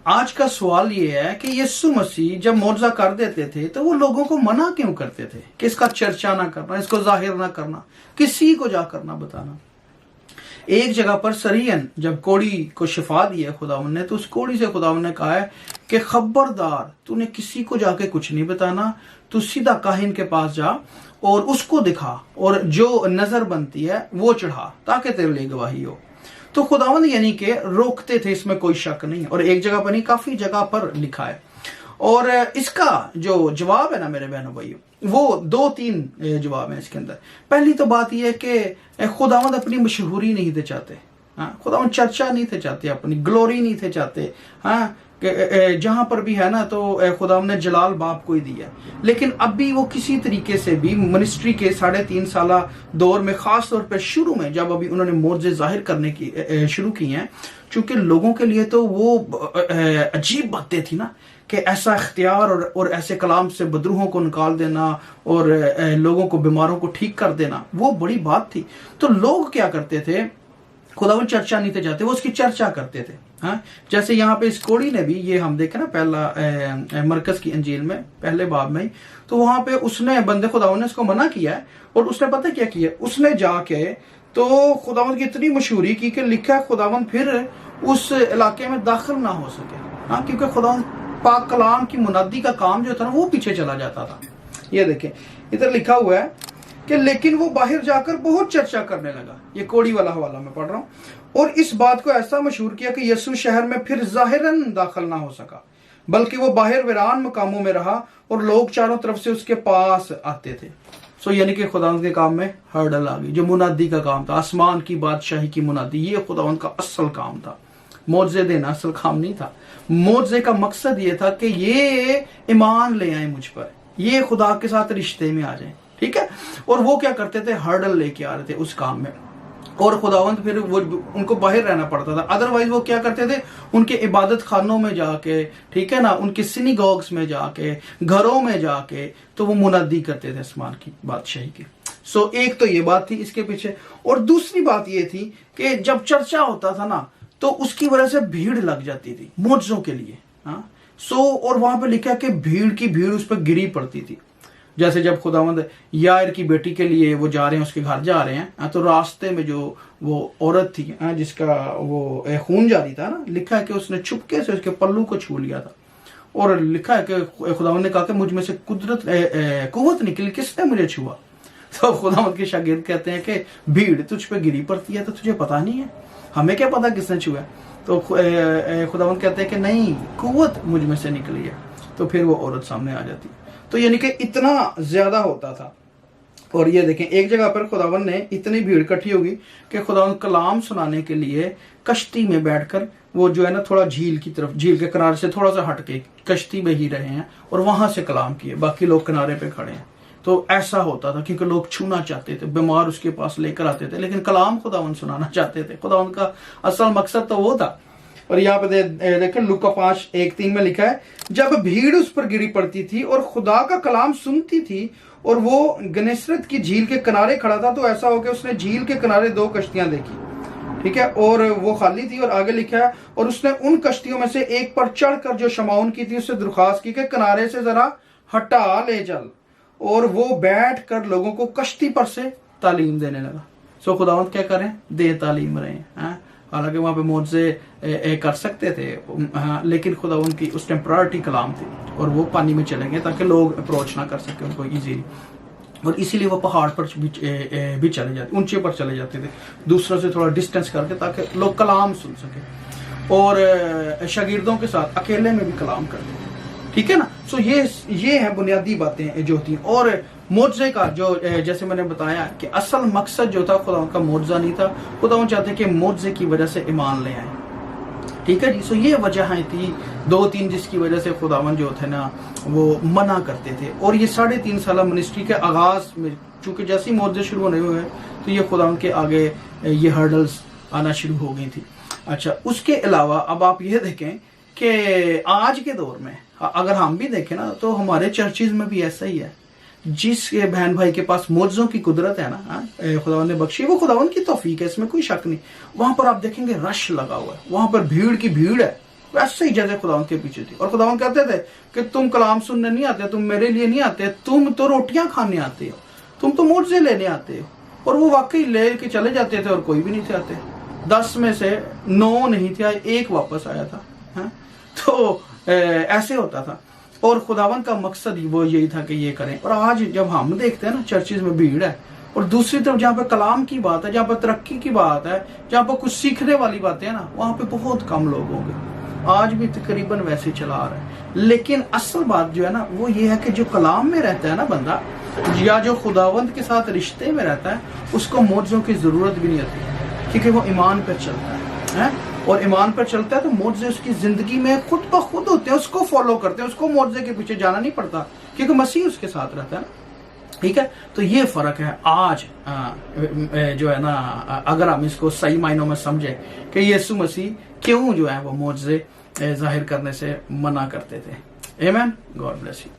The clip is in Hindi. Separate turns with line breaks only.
आज का सवाल ये है कि यीशु मसीह जब मौजज़ा कर देते थे तो वो लोगों को मना क्यों करते थे कि इसका चर्चा ना करना, इसको जाहिर ना करना, किसी को जाकर ना बताना। एक जगह पर सरियन जब कोड़ी को शिफा दिया खुदावन ने, तो उस कोड़ी से खुदावन ने कहा है कि खबरदार, तूने किसी को जाके कुछ नहीं बताना, तू सीधा काहिन के पास जा और उसको दिखा और जो नजर बनती है वो चढ़ा ताकि तेरे लिए गवाही हो। तो खुदावंद यानी कि रोकते थे, इसमें कोई शक नहीं। और एक जगह पर नहीं, काफी जगह पर लिखा है। और इसका जो जवाब है ना मेरे बहनों भाइयों, वो 2-3 जवाब है इसके अंदर। पहली तो बात यह है कि खुदावंद अपनी मशहूरी नहीं थे चाहते। हाँ, खुदावंद चर्चा नहीं थे चाहते, अपनी ग्लोरी नहीं थे चाहते। हाँ, जहां पर भी है ना तो खुदावंद ने जलाल बाप को ही दिया। लेकिन अब भी वो किसी तरीके से भी मिनिस्ट्री के 3.5 साल दौर में, खास तौर पर शुरू में जब अभी उन्होंने मोर्जे जाहिर करने की शुरू की हैं, चूंकि लोगों के लिए तो वो अजीब बातें थी ना कि ऐसा इख्तियार और ऐसे कलाम से बदरूहों को निकाल देना और लोगों को, बीमारों को ठीक कर देना, वो बड़ी बात थी। तो लोग क्या करते थे, खुदावंद चर्चा नहीं थे चाहते, वो उसकी चर्चा करते थे। हाँ, जैसे यहाँ पे इस कोड़ी ने भी, ये हम देखें ना पहला मरकज की अंजील में पहले बाब में, तो वहां पे उसने बंदे खुदावंद ने उसको मना किया है। और उसने पता क्या किया, उसने जाके तो खुदावंद की इतनी मशहूरी की कि लिखा खुदावंद फिर उस इलाके में दाखिल ना हो सके। हाँ, क्योंकि खुदावंद पाक कलाम की मुनादी का काम जो था ना वो पीछे चला जाता था। ये देखें इधर लिखा हुआ है कि लेकिन वो बाहर जाकर बहुत चर्चा करने लगा। ये कोड़ी वाला हवाला मैं पढ़ रहा हूँ। और इस बात को ऐसा मशहूर किया कि यीशु शहर में फिर जाहिरन दाखिल ना हो सका, बल्कि वो बाहर वीरान मकामों में रहा और लोग चारों तरफ से उसके पास आते थे। सो यानी कि खुदावंद के काम में हर्डल आ गई। जो मुनादी का काम था, आसमान की बादशाही की मुनादी, ये खुदावंद का असल काम था। मौजे देना असल काम नहीं था। मौजे का मकसद ये था कि ये ईमान ले आए मुझ पर, ये खुदा के साथ रिश्ते में आ जाए। ठीक है। और वो क्या करते थे, हर्डल लेके आ रहे थे उस काम में। और खुदावंद फिर वो उनको बाहर रहना पड़ता था। अदरवाइज वो क्या करते थे, उनके इबादत खानों में जाके, ठीक है ना, उनके सिनीगॉग्स में जाके, घरों में जाके, तो वो मुनादी करते थे आसमान की बादशाही की। सो एक तो ये बात थी इसके पीछे। और दूसरी बात ये थी कि जब चर्चा होता था ना तो उसकी वजह से भीड़ लग जाती थी मौजों के लिए। हाँ, सो और वहां पे लिखा कि भीड़ की भीड़ उस पर गिरी पड़ती थी। जैसे जब खुदावंद यायर की बेटी के लिए वो जा रहे हैं, उसके घर जा रहे हैं, तो रास्ते में जो वो औरत थी जिसका वो खून जारी था ना, लिखा है कि उसने चुपके से उसके पल्लू को छू लिया था। और लिखा है कि खुदावंद ने कहा कि मुझ में से कुव्वत निकली, किसने मुझे छुआ? तो खुदावंद के शागिर्द कहते हैं कि भीड़ तुझ पे गिरी पड़ती है तो तुझे पता नहीं है, हमें क्या पता किसने छुआ? तो खुदावंद कहते हैं कि नहीं, कुव्वत मुझ में से निकली है। तो फिर वो औरत सामने आ जाती। तो यानी कि इतना ज्यादा होता था। और ये देखें एक जगह पर खुदावंद ने इतनी भीड़ इकट्ठी होगी कि खुदावंद कलाम सुनाने के लिए कश्ती में बैठकर, वो जो है ना थोड़ा झील की तरफ, झील के किनारे से थोड़ा सा हटके कश्ती में ही रहे हैं और वहां से कलाम किए, बाकी लोग किनारे पे खड़े हैं। तो ऐसा होता था क्योंकि लोग छूना चाहते थे, बीमार उसके पास लेकर आते थे, लेकिन कलाम खुदावंद सुनाना चाहते थे। खुदावंद का असल मकसद तो वो था। और यहाँ पे देखें लूका 5:1-3 में लिखा है, जब भीड़ उस पर गिरी पड़ती थी और खुदा का कलाम सुनती थी और वो गनेसरत की झील के किनारे खड़ा था, तो ऐसा हो गया उसने झील के किनारे 2 कश्तियां देखी। ठीक है। और वो खाली थी। और आगे लिखा है, और उसने उन कश्तियों में से एक पर चढ़कर जो शमाउन की थी उससे दरख्वास्त की कि किनारे से जरा हटा ले चल। और वो बैठ कर लोगों को कश्ती पर से तालीम देने लगा। सो खुदावंद क्या करें, दे तालीम रहे हैं। हालांकि वहां पे मौजज़े कर सकते थे, लेकिन खुदावंद की उस टाइम प्रायोरिटी कलाम थी और वो पानी में चले गए ताकि लोग अप्रोच ना कर सके उनको इजीली। और इसीलिए वो पहाड़ पर भी चले जाते, ऊंचे पर चले जाते थे, दूसरों से थोड़ा डिस्टेंस करके, ताकि लोग कलाम सुन सके। और शागिर्दों के साथ अकेले में भी कलाम करते थे। ठीक है ना। सो ये है बुनियादी बातें जो थी। और मौजज़े का जो जैसे मैंने बताया कि असल मकसद जो था खुदावंद का मौजज़ा नहीं था, खुदावंद चाहते कि मौजज़े की वजह से ईमान ले आए। ठीक है जी। सो ये वजह थी 2-3 जिसकी वजह से खुदावंद जो थे ना वो मना करते थे। और ये 3.5 साल मिनिस्ट्री के आगाज में, चूंकि जैसे ही मौजज़े शुरू होने हुए तो ये खुदावंद के आगे ये हर्डल्स आना शुरू हो गई थी। अच्छा, उसके अलावा अब आप ये देखें कि आज के दौर में अगर हम भी देखें ना तो हमारे चर्चिज में भी ऐसा ही है। जिस बहन भाई के पास मौजों की कुदरत है ना, खुदावंद ने बख्शी, वो खुदावंद की तौफीक है, इसमें कोई शक नहीं। वहां पर आप देखेंगे रश लगा हुआ है, वहां पर भीड़ की भीड़ है। वैसे ही जैसे खुदावन के पीछे थी। और खुदावन कहते थे कि तुम कलाम सुनने नहीं आते, तुम मेरे लिए नहीं आते, तुम तो रोटियां खाने आते हो, तुम तो मुझसे लेने आते हो। और वो वाकई ले के चले जाते थे और कोई भी नहीं थे आते। 10 में से 9 नहीं थे, 1 वापस आया था। है? तो ऐसे होता था। और खुदावन का मकसद वो यही था कि ये करें। और आज जब हम देखते हैं ना चर्चेज में भीड़ है, और दूसरी तरफ जहाँ पे कलाम की बात है, जहाँ पे तरक्की की बात है, जहाँ पे कुछ सीखने वाली बातें हैं ना, वहां पे बहुत कम लोग होंगे। आज भी तकरीबन वैसे चला आ रहा है। लेकिन असल बात जो है ना वो ये है कि जो कलाम में रहता है ना बंदा, या जो खुदावंद के साथ रिश्ते में रहता है, उसको मौजों की जरूरत भी नहीं होती, क्योंकि वो ईमान पर चलता है। और ईमान पर चलता है तो मौजे उसकी जिंदगी में खुद ब खुद होते हैं, उसको फॉलो करते हैं, उसको मौजे के पीछे जाना नहीं पड़ता, क्योंकि मसीह उसके साथ रहता है ना। ठीक है, तो ये फर्क है आज जो है ना, अगर हम इसको सही मायनों में समझे कि यीशु मसीह क्यों जो है वो मौजे जाहिर करने से मना करते थे। आमीन। God bless you.